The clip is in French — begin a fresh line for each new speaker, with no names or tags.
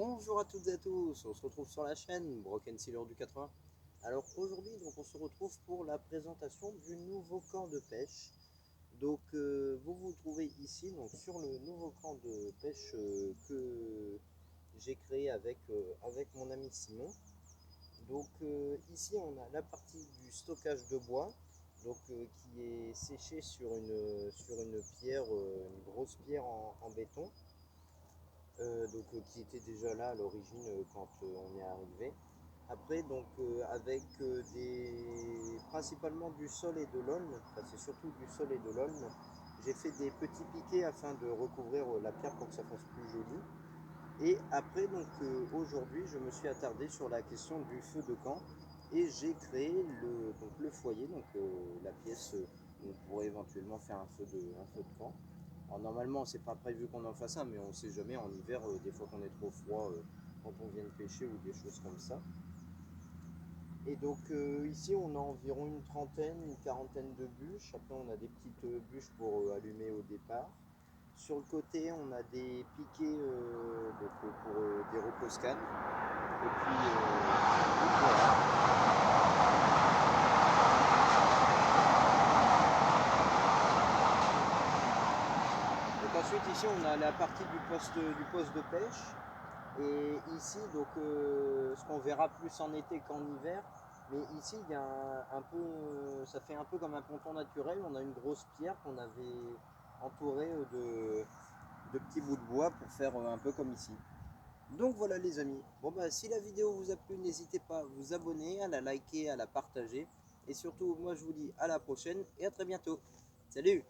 Bonjour à toutes et à tous, on se retrouve sur la chaîne Broken Sealer du 80. Alors aujourd'hui on se retrouve pour la présentation du nouveau camp de pêche. Donc vous vous trouvez ici donc, sur le nouveau camp de pêche que j'ai créé avec mon ami Simon. Donc ici on a la partie du stockage de bois donc, qui est séché sur une pierre, une grosse pierre en béton. Qui était déjà là à l'origine quand on est arrivé. Après, donc avec principalement du sol et de l'aulne, enfin, c'est surtout du sol et de l'aulne, j'ai fait des petits piquets afin de recouvrir la pierre pour que ça fasse plus joli. Et après, donc aujourd'hui, je me suis attardé sur la question du feu de camp et j'ai créé le foyer, donc la pièce où on pourrait éventuellement faire un feu de camp. Alors normalement, c'est pas prévu qu'on en fasse un, mais on sait jamais en hiver, des fois qu'on est trop froid quand on vient de pêcher ou des choses comme ça. Et donc ici, on a environ une trentaine, une quarantaine de bûches. Après, on a des petites bûches pour allumer au départ. Sur le côté, on a des piquets pour des repose-cannes. Et puis, voilà. Donc ensuite, ici, on a la partie du poste de pêche. Et ici, donc, ce qu'on verra plus en été qu'en hiver, mais ici, il y a un peu, ça fait un peu comme un ponton naturel. On a une grosse pierre qu'on avait entourée de petits bouts de bois pour faire un peu comme ici. Donc voilà les amis. Bon bah si la vidéo vous a plu, n'hésitez pas à vous abonner, à la liker, à la partager. Et surtout, moi je vous dis à la prochaine et à très bientôt. Salut!